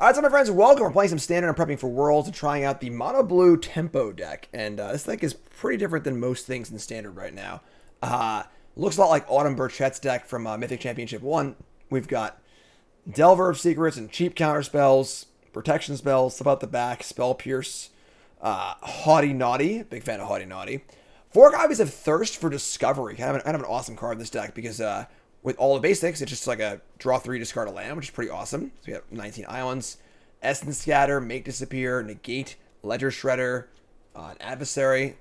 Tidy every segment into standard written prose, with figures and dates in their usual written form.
Alright, so my friends, welcome. We're playing some Standard and prepping for Worlds and trying out the Mono Blue Tempo deck. And this deck is pretty different than most things in Standard right now. Looks a lot like Autumn Burchett's deck from Mythic Championship 1. We've got Delver of Secrets and cheap counter spells, protection spells, stuff out the back, Spell Pierce, Haughty Naughty. Big fan of Haughty Naughty. 4 copies of Thirst for Discovery. Kind of an awesome card in this deck because with all the basics, it's just like a draw 3, discard a land, which is pretty awesome. So we got 19 Islands, Essence Scatter, Make Disappear, Negate, Ledger Shredder, an Adversary.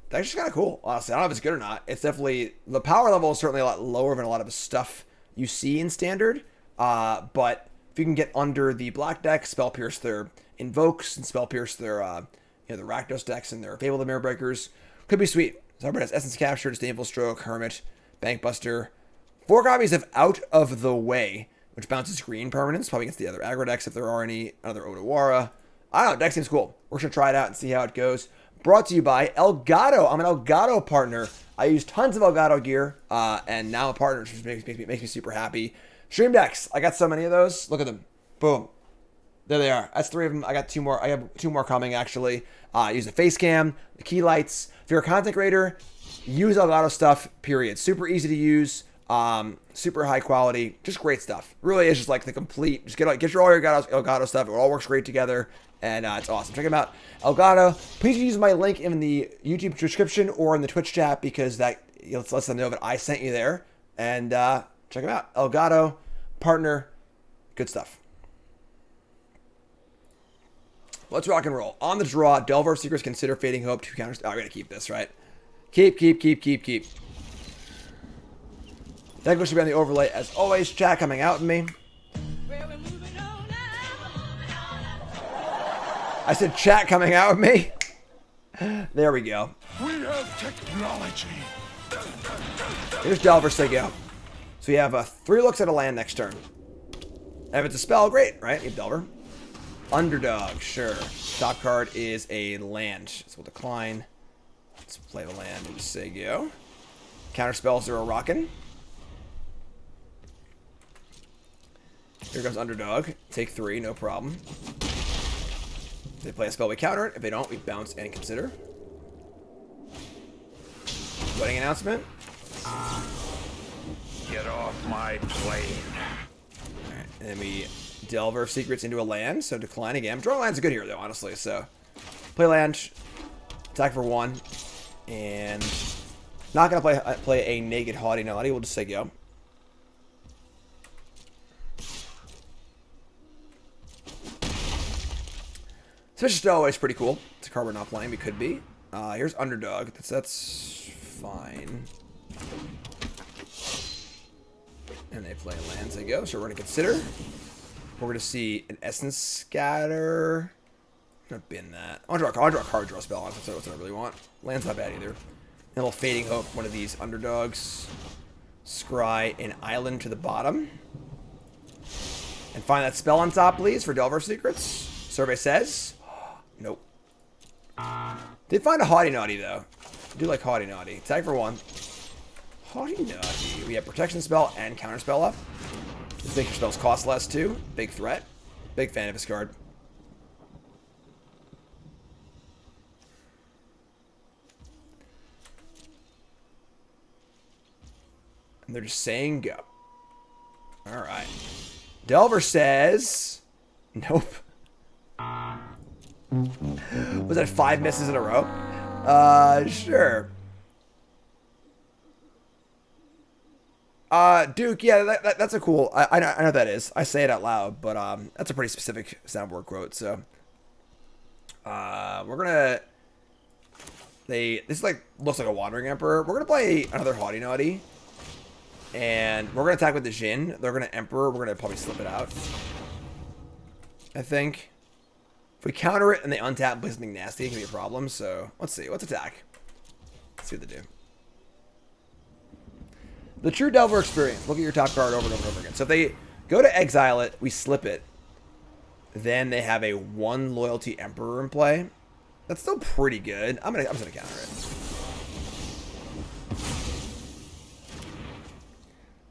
That's just kind of cool, honestly. I don't know if it's good or not. It's definitely, the power level is certainly a lot lower than a lot of the stuff you see in Standard. But if you can get under the black deck, Spell Pierce their Invokes, and Spell Pierce their, the Rakdos decks and their Fable the Mirror Breakers, could be sweet. So everybody has Essence Capture, Disdainful Stroke, Hermit, Bankbuster. 4 copies of Out of the Way, which bounces green permanents, probably against the other aggro decks if there are any, another Odawara. I don't know, deck seems cool. We're going to try it out and see how it goes. Brought to you by Elgato. I'm an Elgato partner. I use tons of Elgato gear, and now I'm a partner, which makes me super happy. Stream decks. I got so many of those. Look at them. Boom. There they are. That's 3 of them. I got 2 more. I have 2 more coming, actually. Use the face cam, the key lights. If you're a content creator, use Elgato stuff, period. Super easy to use. Super high quality, just great stuff. Really is just like the complete, just get all your Elgato stuff. It all works great together, and it's awesome. Check them out. Elgato. Please use my link in the YouTube description or in the Twitch chat because that lets them know that I sent you there. And check them out. Elgato, partner, good stuff. Let's rock and roll. On the draw, Delver of Secrets, consider Fading Hope, 2 counters. Oh, I gotta keep this, right? Keep. Decklist should be on the overlay as always. Chat coming out with me. I said chat coming out with me. There we go. We have technology. Here's Delver, say go. So we have 3 looks at a land next turn. And if it's a spell, great, right? You have Delver. Underdog, sure. Top card is a land. So we'll decline. Let's play the land and say go. Counter spells are a rockin'. Here comes Underdog. Take 3, no problem. If they play a spell, we counter it. If they don't, we bounce and consider. Wedding announcement. Get off my plane. Alright, and then we Delver of Secrets into a land, so decline again. Drawing lands are good here, though, honestly. So, play land, attack for 1, and not going to play a naked Haughty Naughty. We'll just say go. Switch to always pretty cool. It's a card we're not playing. We could be. Here's Underdog. That's fine. And they play lands. They go. So we're going to consider. We're going to see an Essence Scatter. I'm going to bin that. I'll draw a card draw spell. That's what I really want. Land's not bad either. And a little Fading Hope. One of these Underdogs. Scry an island to the bottom. And find that spell on top, please, for Delver of Secrets. Survey says. Nope. Did find a Haughty Naughty, though. I do like Haughty Naughty. Tag for 1. Haughty Naughty. We have Protection Spell and Counter Spell up. This makes your spells cost less, too. Big threat. Big fan of this card. And they're just saying go. Alright. Delver says... Nope. Was that 5 misses in a row? Sure. Duke, yeah, that's a cool... I know what that is. I say it out loud, but that's a pretty specific soundboard quote, so... we're gonna... This looks like a Wandering Emperor. We're gonna play another Haughty Naughty. And we're gonna attack with the Jin. They're gonna Emperor. We're gonna probably slip it out. I think. If we counter it and they untap and play something nasty, it can be a problem. So, let's see. Let's attack. Let's see what they do. The True Delver Experience. Look at your top card over and over and over again. So if they go to exile it, we slip it. Then they have a 1 loyalty Emperor in play. That's still pretty good. I'm just gonna counter it.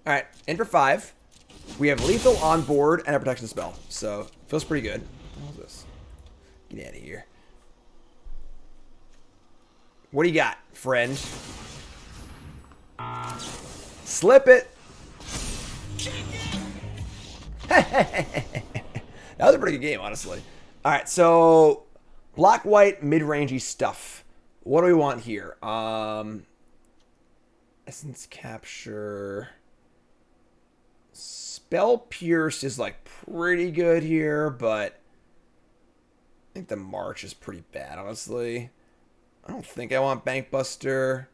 Alright, in for 5. We have lethal on board and a protection spell. So, feels pretty good. What is this? Get out of here. What do you got, friend? Slip it. That was a pretty good game, honestly. All right, so black-white mid-rangey stuff. What do we want here? Essence capture. Spell pierce is like pretty good here, but I think the march is pretty bad, honestly. I don't think I want Bankbuster.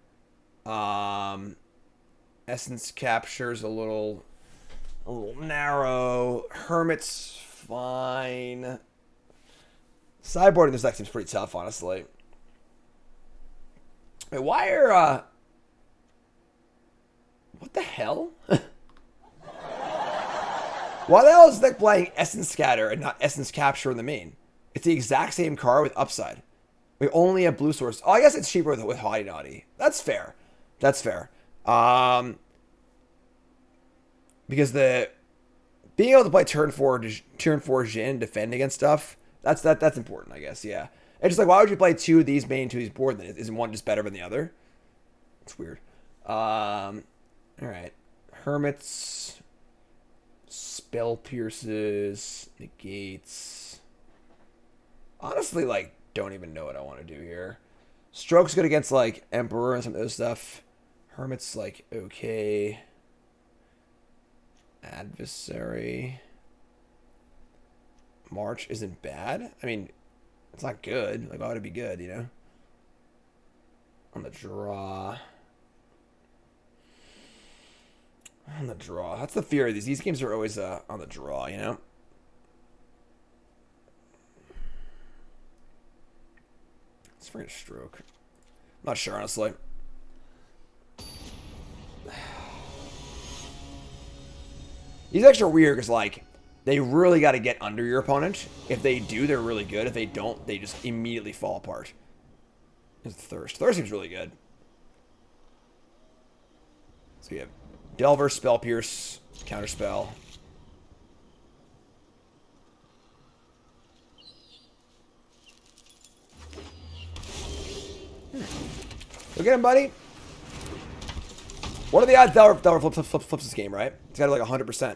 Essence capture's a little narrow. Hermit's fine. Sideboarding this deck seems pretty tough, honestly. Wait, why are what the hell? Why the hell is this deck playing Essence Scatter and not Essence Capture in the main? It's the exact same card with upside. We only have blue source. Oh, I guess it's cheaper with Haughty Naughty. That's fair. That's fair. Because being able to play turn four Jhin, defend against stuff, that's important, I guess. Yeah. It's just like, why would you play two of these main, two of these board? Then isn't one just better than the other? It's weird. All right, Hermits, Spell Pierces, Negates. Honestly, like, don't even know what I want to do here. Stroke's good against like Emperor and some of those stuff. Hermit's like okay. Adversary. March isn't bad. I mean, it's not good. Like, why would it be good, you know? On the draw. On the draw. That's the fear of these. These games are always on the draw, you know? Let's forget Stroke. I'm not sure, honestly. These decks are weird because, like, they really got to get under your opponent. If they do, they're really good. If they don't, they just immediately fall apart. There's Thirst. Thirst seems really good. So you have Delver, Spell Pierce, Counterspell. Look at him, buddy. What are the odds Delver flips this game, right? He's got like 100%.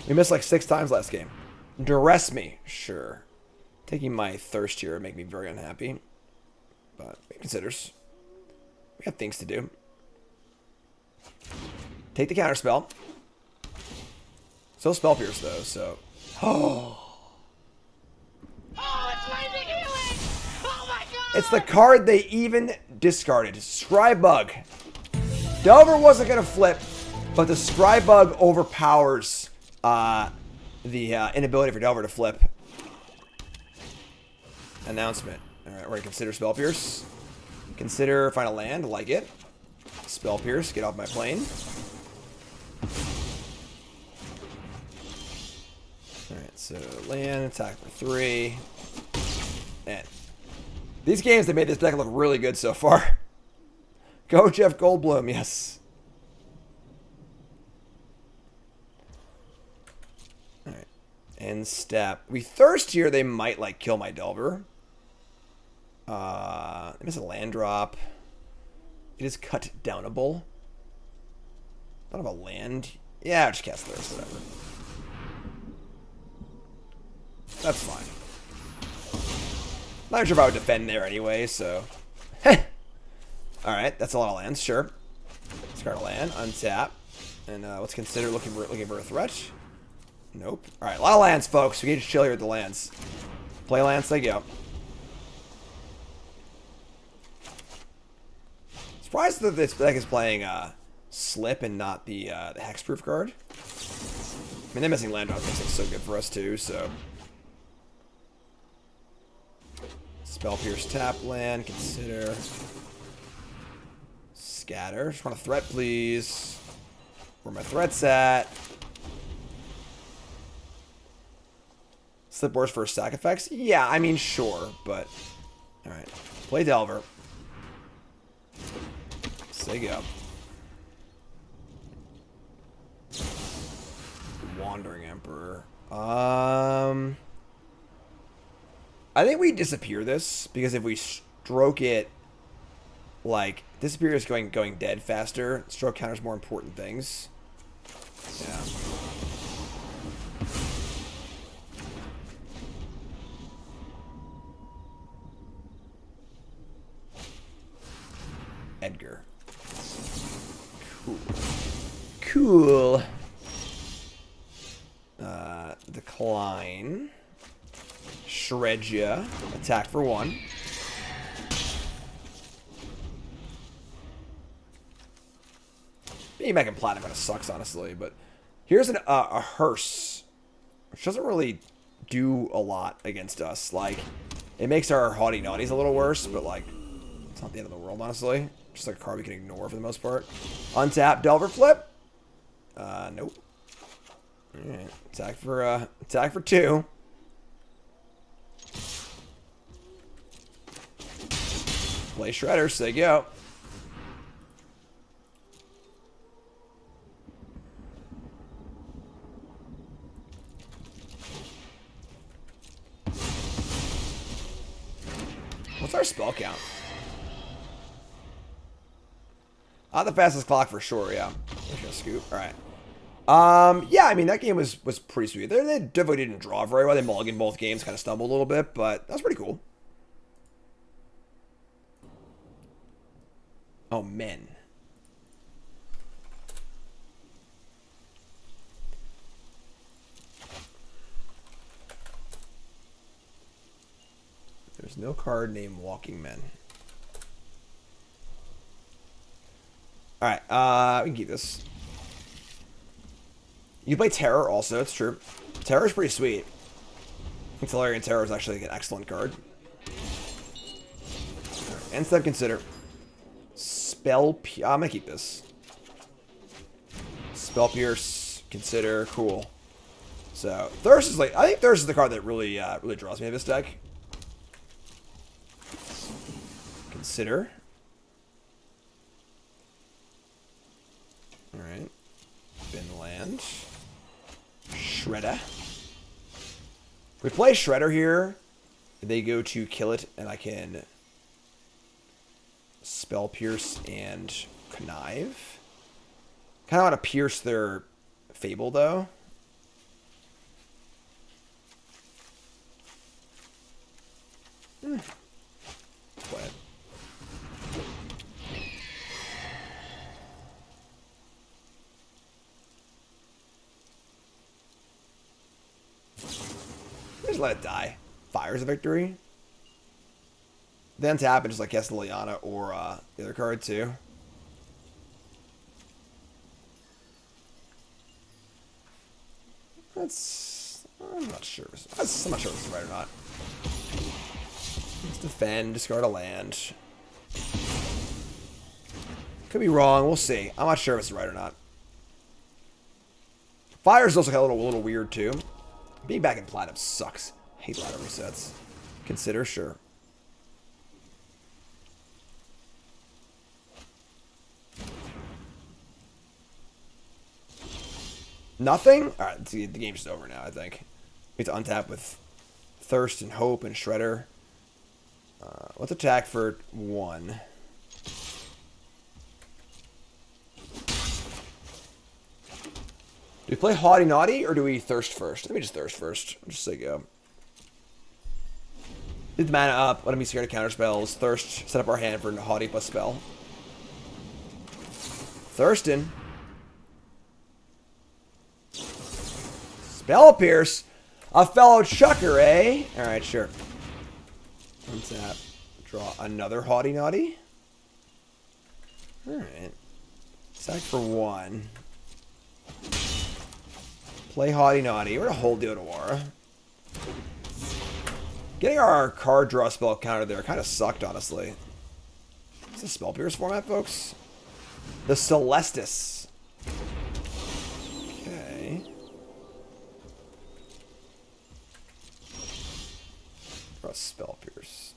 We missed like 6 times last game. Duress me. Sure. Taking my Thirst here would make me very unhappy. But he considers. We have things to do. Take the Counterspell. Still Spell Pierce, though, so... Oh! It's the card they even discarded. Scrybug. Delver wasn't going to flip, but the Scrybug overpowers the inability for Delver to flip. Announcement. Alright, we're going to consider Spell Pierce. Consider Final Land. Like it. Spell Pierce. Get off my plane. Alright, so land. Attack for 3. And these games, they made this deck look really good so far. Go Jeff Goldblum, yes. Alright. End step. We Thirst here, they might like kill my Delver. They miss a land drop. It is cut downable. Thought of a land. Yeah, I'll just cast Thirst, whatever. That's fine. Not sure if I would defend there anyway, so. Alright, that's a lot of lands, sure. Discard a land, untap. And let's consider looking for a threat. Nope. Alright, a lot of lands, folks. We can just chill here with the lands. Play lands, they go. Surprised that this deck is playing Slip and not the Hexproof card. I mean, they're missing land drop makes it so good for us too, so. Spell Pierce tap land, consider. Scatter. Just want a threat, please. Where my threat's at. Slip Wars for stack effects? Yeah, I mean, sure, but. Alright. Play Delver. Say go. Wandering Emperor. I think we disappear this, because if we stroke it, like, disappear is going dead faster. Stroke counters more important things. Yeah. Edgar. Cool. Cool. Decline. Shred ya. Attack for 1. Being back in Platinum kind of sucks, honestly, but here's a hearse, which doesn't really do a lot against us. Like, it makes our Haughty Naughties a little worse, but, like, it's not the end of the world, honestly. Just like a card we can ignore for the most part. Untap Delver Flip. Nope. Alright. Attack for 2. Play Shredder, so you go. What's our spell count? The fastest clock for sure, yeah. Just gonna scoop. Alright. Yeah, I mean, that game was pretty sweet. They definitely didn't draw very well. They mulliganed both games, kind of stumbled a little bit, but that was pretty cool. Oh, men. There's no card named Walking Men. Alright, we can keep this. You play Terror also, it's true. Terror is pretty sweet. I think Solarian Terror is actually like an excellent card. End step Consider. I'm gonna keep this. Spell Pierce, Consider, cool. So Thirst is like, I think Thirst is the card that really really draws me to this deck. Consider. Alright. Finland. Shredder. We play Shredder here. They go to kill it, and I can Spell Pierce and Connive. Kind of want to pierce their Fable, though. Play it. Just let it die. Fire's a victory. Then tap and just like cast Liliana or the other card too. I'm not sure. I'm not sure if this is right or not. Let's defend, discard a land. Could be wrong. We'll see. I'm not sure if it's right or not. Fire's also kind of a little weird too. Being back in Platinum sucks. Hate ladder resets. Consider, sure. Nothing? Alright, the game's just over now, I think. We have to untap with Thirst and Hope and Shredder. Let's attack for 1. Do we play Haughty Naughty or do we Thirst first? Let me just Thirst first. Just say go. Leave the mana up. Let him be scared of counter spells. Thirst. Set up our hand for Haughty plus spell. Thurston. Spell Pierce. A fellow chucker, eh? Alright, sure. Untap. Draw another Haughty Naughty. Alright. Sack for 1. Play Haughty Naughty. We're gonna hold the Odawara. Getting our card draw spell counter there kind of sucked, honestly. Is this Spell Pierce format, folks? The Celestis. Okay. Draw Spell Pierce.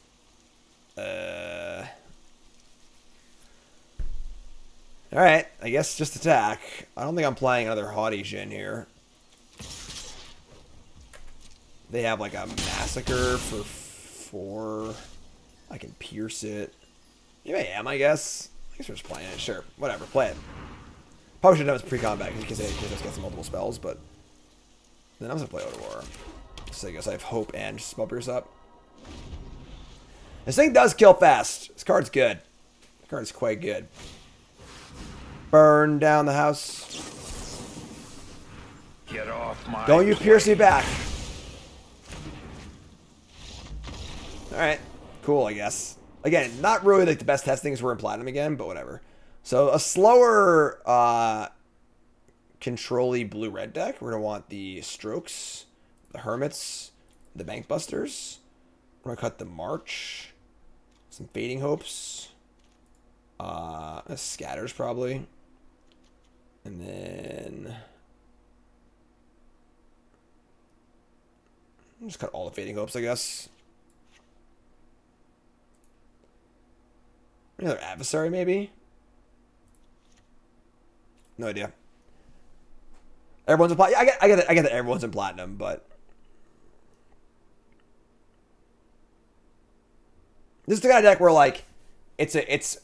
Alright, I guess just attack. I don't think I'm playing another Haughty Jin here. they have like a Massacre for 4. I can pierce it. Yeah, I am, I guess. I guess we're just playing it. Sure, whatever, play it. Probably should have done this pre-combat because it gets some multiple spells, but then I'm gonna play Odor. So I guess I have Hope and Spell Pierce up. This thing does kill fast. This card's good. This card's quite good. Burn down the house. Get off my Don't you pierce me back. Alright. Cool, I guess. Again, not really like the best testing because we're in Platinum again, but whatever. So a slower control-y blue-red deck. We're going to want the Strokes, the Hermits, the Bankbusters. We're going to cut the March. Some Fading Hopes. Scatters, probably. And then... just cut all the Fading Hopes, I guess. Another Adversary, maybe? No idea. Everyone's in Platinum. I get that everyone's in Platinum, but... this is the kind of deck where, like, it's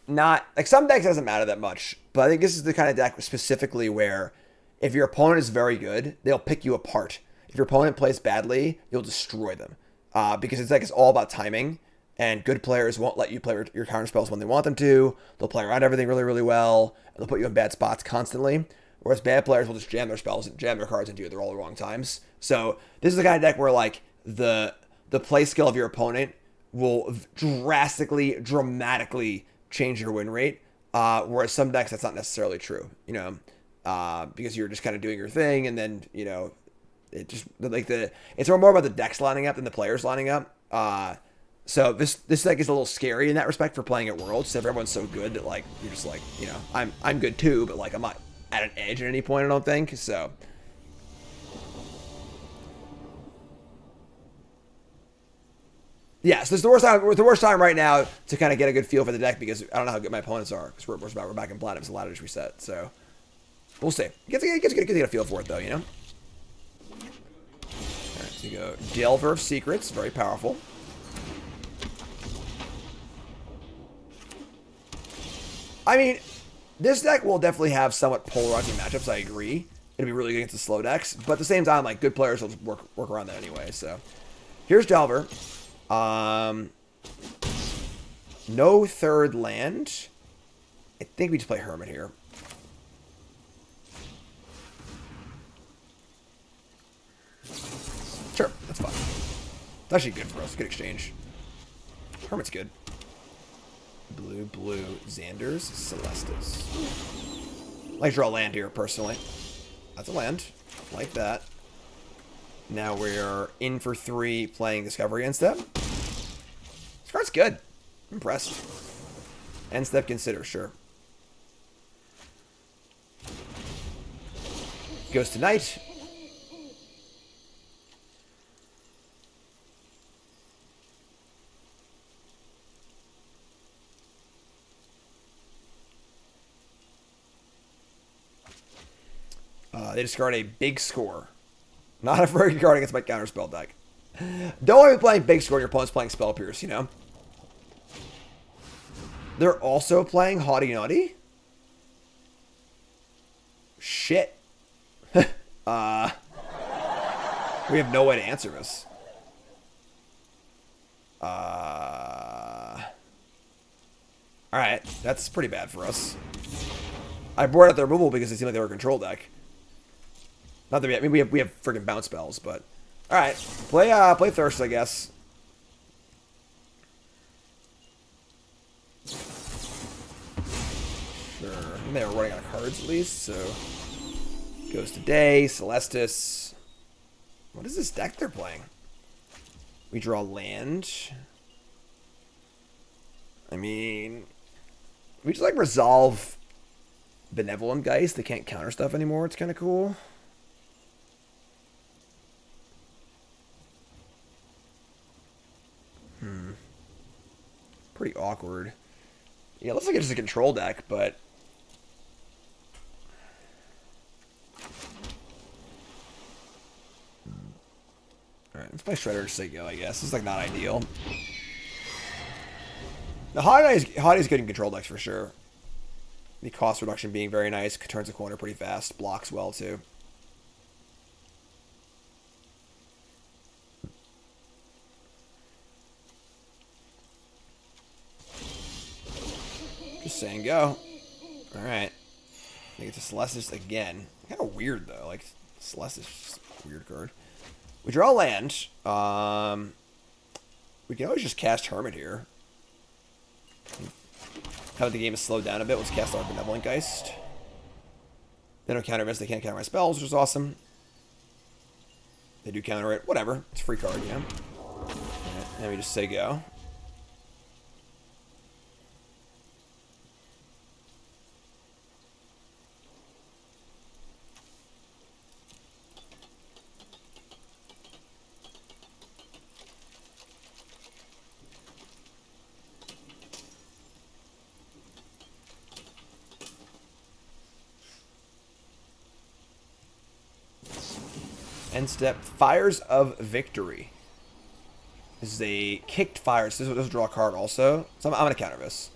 not... like, some decks it doesn't matter that much, but I think this is the kind of deck specifically where if your opponent is very good, they'll pick you apart. If your opponent plays badly, you'll destroy them. Because it's like it's all about timing, and good players won't let you play your counter spells when they want them to. They'll play around everything really, really well, and they'll put you in bad spots constantly. Whereas bad players will just jam their spells and jam their cards into you at all the wrong times. So this is the kind of deck where like the play skill of your opponent will dramatically change your win rate. Whereas some decks that's not necessarily true, you know, because you're just kind of doing your thing, and then you know. It just like it's more about the decks lining up than the players lining up. So this deck is a little scary in that respect for playing at Worlds. Everyone's so good that like you're just like, you know, I'm good too, but like I'm not at an edge at any point, I don't think. So yeah, so this is the worst time right now to kind of get a good feel for the deck because I don't know how good my opponents are because we're back in Platinum, so a lot of reset. So we'll see. Get a feel for it though, you know. So you go Delver of Secrets, very powerful. I mean, this deck will definitely have somewhat polarizing matchups, I agree. It'll be really good against the slow decks, but at the same time, like, good players will just work around that anyway, so. Here's Delver. No third land. I think we just play Hermit here. Sure, that's fine. It's actually good for us. Good exchange. Hermit's good. Blue, Xander's, Celestis. I like to draw land here, personally. That's a land. Like that. Now we're in for 3 playing Discovery instead. This card's good. I'm impressed. End step consider, sure. Goes to Knight. They discard a big score. Not a very good card against my counterspell deck. Don't want to be playing big score and your opponent's playing Spell Pierce, you know? They're also playing Haughty Naughty? Shit. We have no way to answer this. Alright, that's pretty bad for us. I brought out their removal because it seemed like they were a control deck. Not that we have freaking bounce spells, but all right, play Thirst, I guess. Sure, and they were running out of cards at least, so goes to Day, Celestis. What is this deck they're playing? We draw land. I mean, we just like resolve Benevolent Geist. They can't counter stuff anymore. It's kind of cool. Pretty awkward. Yeah, it looks like it's just a control deck, but... Alright. My Shredder just say go, I guess. This is like not ideal. The Hottie is good in control decks for sure. The cost reduction being very nice. Turns a corner pretty fast. Blocks well too. Just saying go. Alright. I get to Celestis again. Kind of weird though. Like, Celestis is just a weird card. We draw land. We can always just cast Hermit here. How the game is slowed down a bit. Let's cast our Benevolent Geist. They don't counter this. They can't counter my spells, which is awesome. They do counter it. Whatever. It's a free card, you know? Alright, and we just say go. End step, Fires of Victory. This is a kicked fires. This will draw a card also. So I'm going to counter this.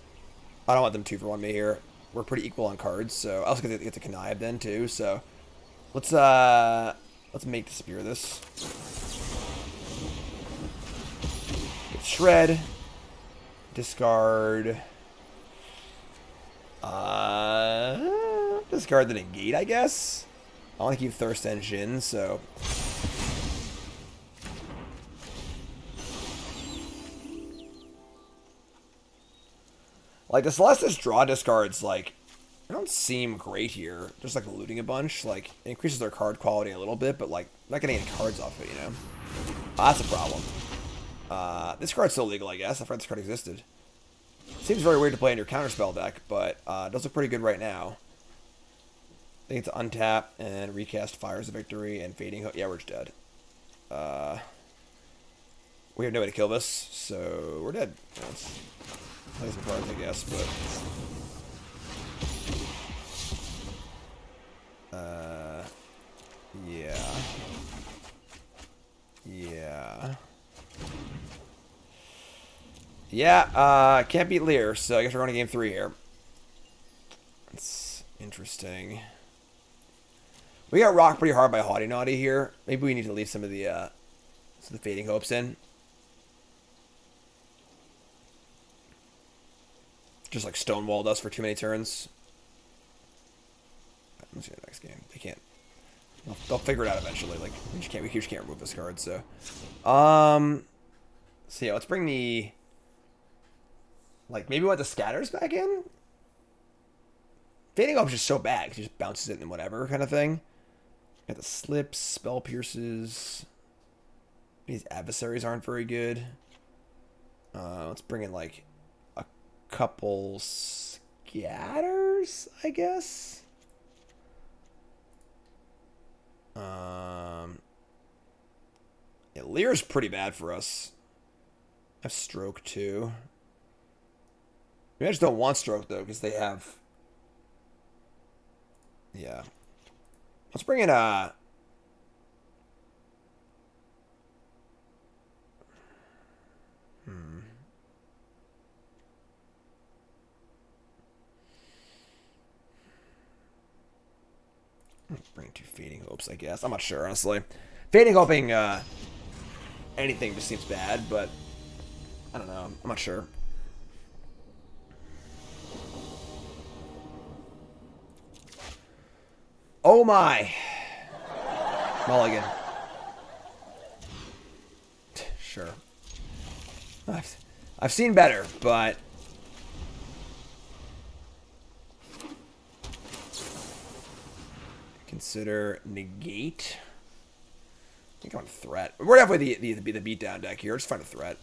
I don't want them 2-for-1 me here. We're pretty equal on cards, so I also get to connive then too. So let's make disappear this. Get shred. Discard. Discard the negate, I guess. I want to keep Thirst Engine, so... Like, the Celestis draw discards, like, they don't seem great here. Just, like, looting a bunch. Like, it increases their card quality a little bit, but, like, not getting any cards off it, you know? That's a problem. This card's still legal, I guess. I forgot this card existed. Seems very weird to play in your counterspell deck, but it does look pretty good right now. I think it's untap and recast Fires of Victory and Fading Hope. Yeah, we're just dead. We have no way to kill this, so we're dead. Let's play some cards, I guess, but... yeah. Yeah. Yeah, can't beat Lier, so I guess we're going to game 3 here. That's interesting. We got rocked pretty hard by Haughty Naughty here. Maybe we need to leave some of the Fading Hopes in. Just like stonewalled us for too many turns. Let's see the next game. They can't. They'll figure it out eventually. Like we just can't remove this card. So, so yeah, let's bring the. Like maybe we want the scatters back in. Fading Hope is just so bad because he just bounces it and whatever kind of thing. Got the slips, spell pierces. These adversaries aren't very good. Let's bring in like a couple scatters, I guess. Yeah, Lear's pretty bad for us. I have Stroke too. Maybe I just don't want Stroke though because they have. Yeah. Let's bring in bring 2 Fading Hopes, I guess. I'm not sure, honestly. Fading Hoping anything just seems bad, but I don't know. I'm not sure. Oh my! Mulligan. Sure. I've seen better, but... Consider negate. I think I want threat. We're definitely the beatdown deck here. Just find a threat.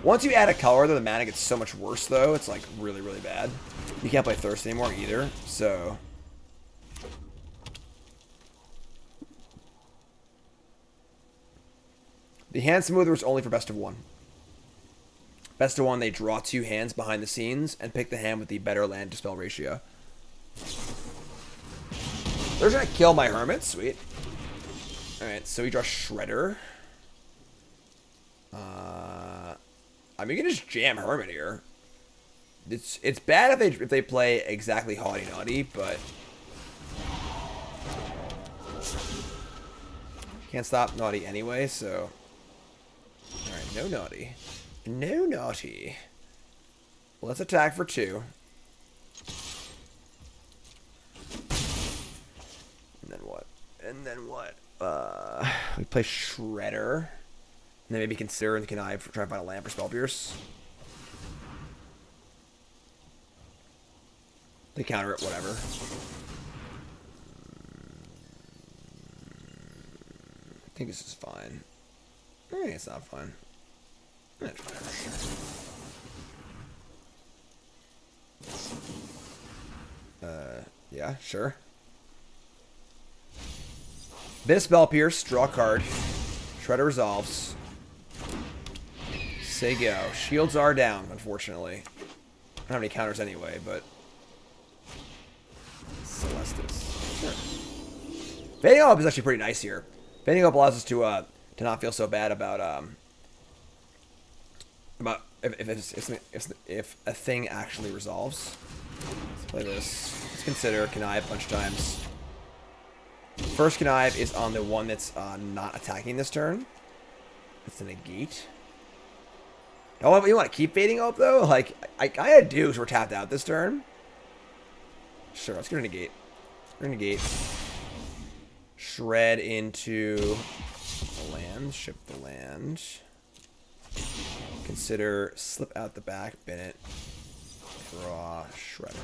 Once you add a color, the mana gets so much worse, though. It's like really, really bad. You can't play Thirst anymore either, so... The hand smoother is only for best of 1. Best of 1, they draw 2 hands behind the scenes and pick the hand with the better land to spell ratio. They're gonna kill my Hermit, sweet. Alright, so we draw Shredder. I mean, you can just jam Hermit here. It's bad if they play exactly Haughty Naughty, but can't stop Naughty anyway, so alright, no Naughty. No Naughty. Well, let's attack for 2. And then what? And then what? We play Shredder. And then maybe consider and connive for trying to find a land for Spell Pierce. They counter it, whatever. I think this is fine. It's not fine. Yeah, sure. Bit of Spell Pierce, draw a card. Shredder resolves. Say go. Shields are down, unfortunately. I don't have any counters anyway, but Celestis. Sure. Fading Up is actually pretty nice here. Fading Up allows us to not feel so bad about if a thing actually resolves. Let's play this. Let's consider connive a bunch of times. First connive is on the one that's not attacking this turn. It's a negate. Oh, you want to keep Fading Up though? Like I kind of do because we're tapped out this turn. Sure, let's go to negate. We're gonna negate. Shred into the land. Ship the land. Consider slip out the back. Bin it. Draw Shredder.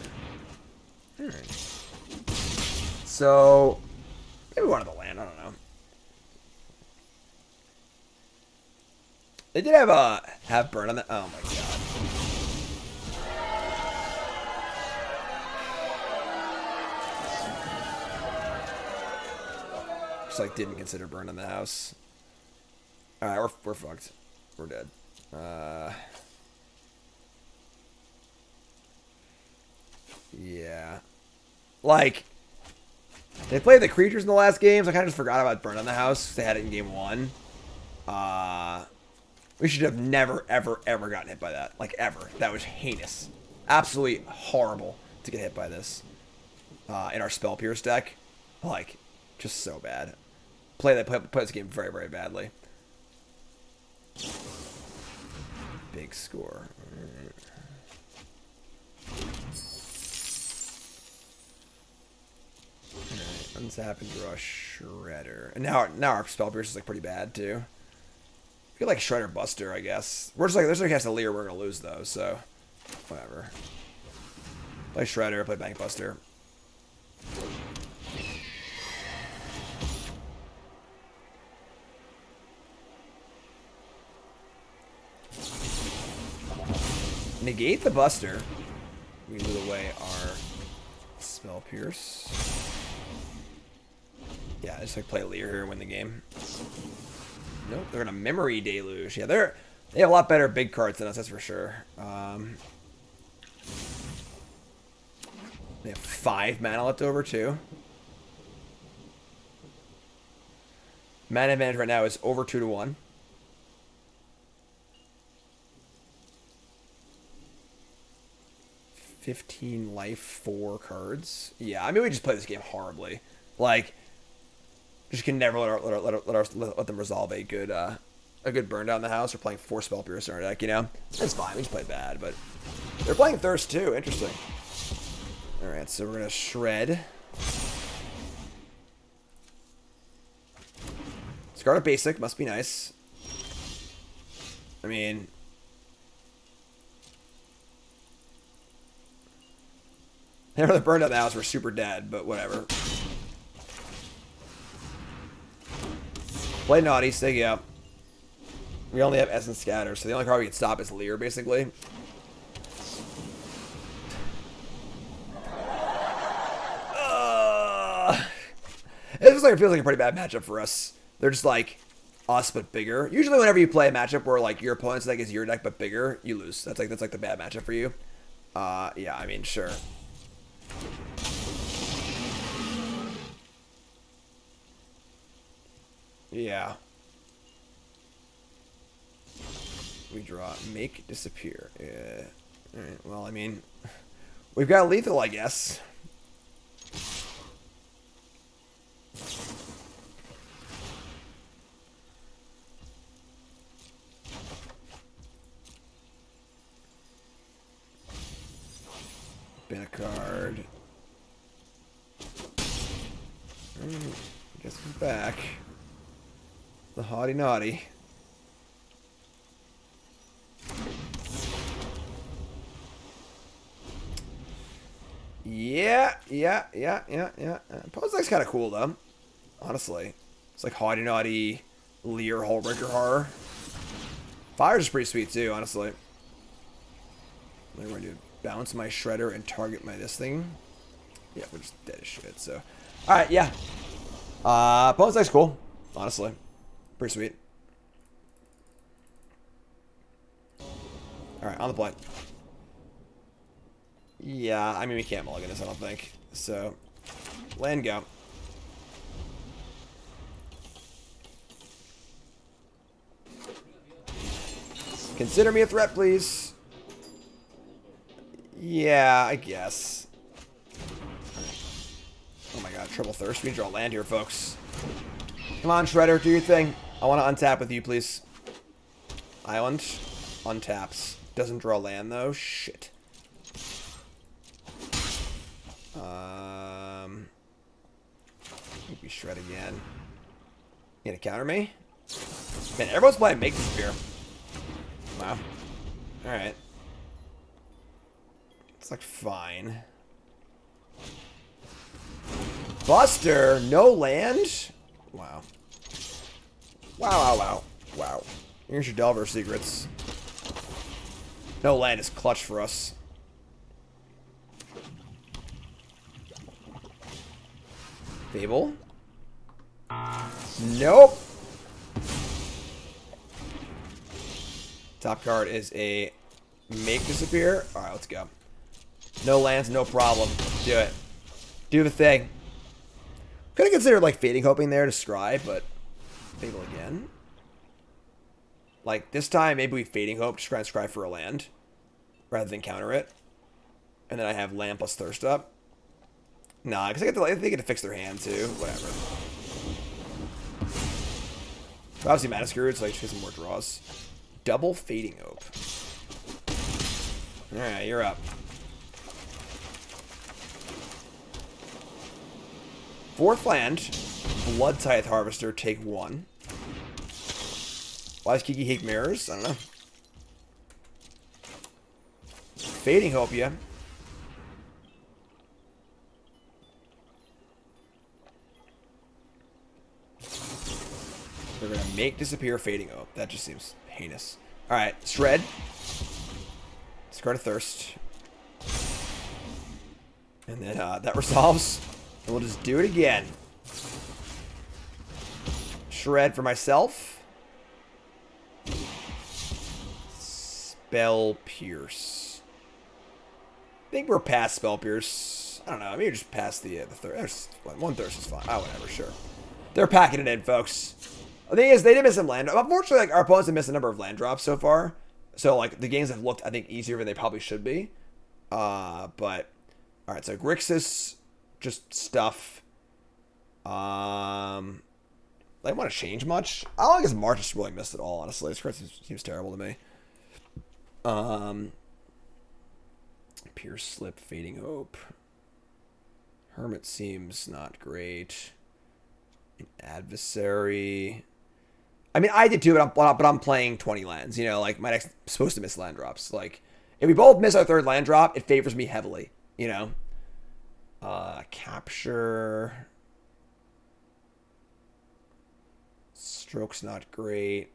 Alright. So maybe one of the land. I don't know. They did have burn on that. Oh my god. Just like didn't consider burn on the house. All right, we're fucked. We're dead. Yeah. Like they played the creatures in the last game, so I kind of just forgot about burn on the house. They had it in game 1. We should have never, ever, ever gotten hit by that. Like, ever. That was heinous. Absolutely horrible to get hit by this. In our Spell Pierce deck. Like, just so bad. Play this game very, very badly. Big score. Alright, untap and draw Shredder. And now our Spell Pierce is like pretty bad too. I feel like Shredder Buster, I guess. We're just like, there's no chance to Lier we're gonna lose though, so whatever. Play Shredder, play Bank Buster. Negate the Buster. We move away our Spell Pierce. Yeah, just like play Lier here and win the game. Nope, they're gonna Memory Deluge. Yeah, they have a lot better big cards than us, that's for sure. They have 5 mana left over too. Mana advantage right now is over 2-1. $15 life, 4 cards. Yeah, I mean we just play this game horribly. Like, just can never let them resolve a good burn down the house. We're playing 4 Spell Pierce in our deck, you know? It's fine, we just play bad, but they're playing Thirst too. Interesting. Alright, so we're gonna shred. Discard a basic, must be nice. I mean, never the burned out the house, we're super dead, but whatever. Play Naughty, stay up. We only have Essence Scatter, so the only card we can stop is Lier, basically. It feels like a pretty bad matchup for us. They're just like us but bigger. Usually, whenever you play a matchup where like your opponent's deck is your deck but bigger, you lose. That's like the bad matchup for you. Yeah, I mean, sure. Yeah. We draw make disappear. Yeah. Alright, well, I mean, we've got lethal, I guess. Been a card. Guess we're back. The haughty naughty. Yeah. Pose deck's kind of cool though. Honestly, it's like haughty naughty, Lier, Hullbreaker horror. Fire's pretty sweet too, honestly. What do I do? Bounce my shredder and target my this thing. Yeah, we're just dead as shit. So, all right, yeah. Pose deck's cool, honestly. Pretty sweet. All right, on the play. Yeah, I mean, we can't mulligan this, I don't think. So, land go. Consider me a threat, please. Yeah, I guess. Oh my god, triple thirst. We draw land here, folks. Come on, Shredder, do your thing. I want to untap with you, please. Island. Untaps. Doesn't draw land, though. Shit. We shred again. You gonna counter me? Man, everyone's playing Make Disappear. Wow. Alright. It's like fine. Buster, no land? Wow. Wow. Here's your Delver secrets. No land is clutch for us. Fable? Nope. Top card is a Make Disappear. Alright, let's go. No lands, no problem. Do it. Do the thing. Could have considered like Fading Hoping there to scry, but Fable again. Like this time, maybe we Fading Hope to try and scry for a land rather than counter it. And then I have land plus Thirst up. Nah, because they get to fix their hand too. Whatever. Obviously, mana screwed, so I just get some more draws. Double Fading Hope. Alright, you're up. Fourth land, Blood Tithe Harvester, take 1. Why does Kiki hate mirrors? I don't know. Fading Hope, yeah. They're gonna Make Disappear Fading Hope. That just seems heinous. Alright, Shred. Discard a Thirst. And then that resolves. And we'll just do it again. Shred for myself. Spell Pierce. I think we're past Spell Pierce. I don't know. Maybe just past the thirst. One thirst is fine. Oh, whatever. Sure. They're packing it in, folks. The thing is, they did miss some land. Unfortunately, like our opponents have missed a number of land drops so far. So like the games have looked, I think, easier than they probably should be. But all right. So Grixis. Just stuff. They want to change much. I don't think his March just really missed it all, honestly. This card seems terrible to me. Pierce Slip, Fading Hope. Hermit seems not great. An Adversary. I mean, I did too, but I'm playing 20 lands. You know, like my next supposed to miss land drops. Like if we both miss our third land drop, it favors me heavily. You know. Capture. Stroke's not great.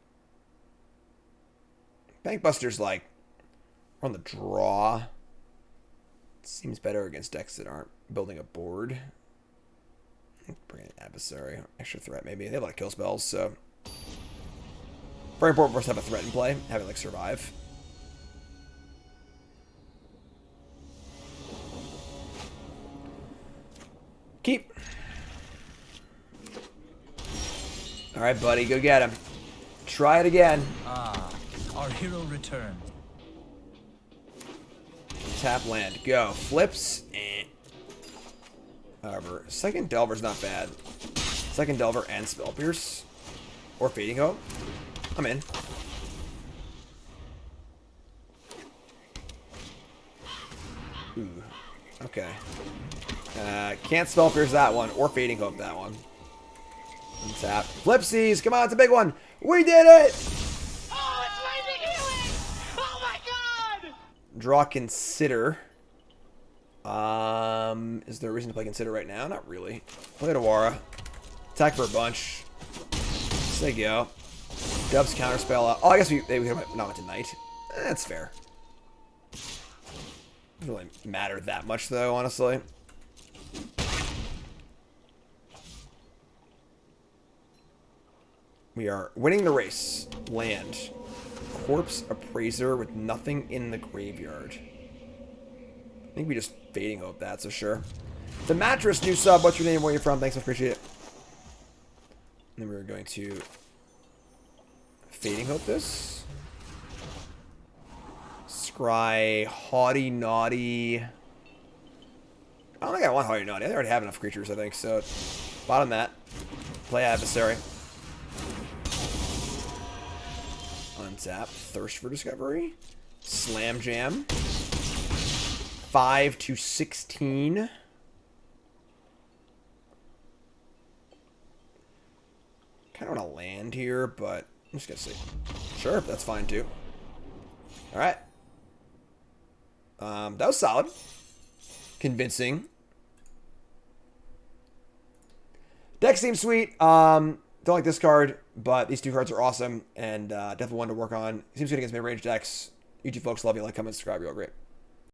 Bankbuster's like on the draw. Seems better against decks that aren't building a board. Bring an Adversary. Extra threat maybe. They have a lot of kill spells, so very important for us to have a threat in play. Have it like survive. Keep. All right, buddy, go get him. Try it again. Ah, our hero returns. Tap land. Go. Flips. However, second Delver's not bad. Second Delver and Spell Pierce. Or Fading Hope. I'm in. Ooh. Okay. Can't Spell Pierce that one. Or Fading Hope that one. Untap. Flipsies. Come on, it's a big one. We did it! Oh, it's lightning healing! Oh my god! Draw Consider. Is there a reason to play Consider right now? Not really. Play Dawara. Attack for a bunch. There you go. Dubs Counterspell. Oh, I guess we not went to Knight. That's fair. Doesn't really matter that much, though, honestly. We are winning the race. Land. Corpse Appraiser with nothing in the graveyard. I think we just Fading Hope that, so sure. The Mattress, new sub. What's your name? Where are you from? Thanks, I appreciate it. And then we're going to Fading Hope this. Scry, Haughty Naughty. I don't think I want Haughty Naughty. I already have enough creatures, I think. So, bottom that. Play Adversary. Untap. Thirst for Discovery. Slam Jam. 5 to 16. Kind of want to land here, but I'm just going to see. Sure, that's fine too. Alright. That was solid. Convincing. Deck seems sweet. Don't like this card, but these two cards are awesome and definitely one to work on. Seems good against mid-range decks. You two folks love you. Like, comment, subscribe. You're all great.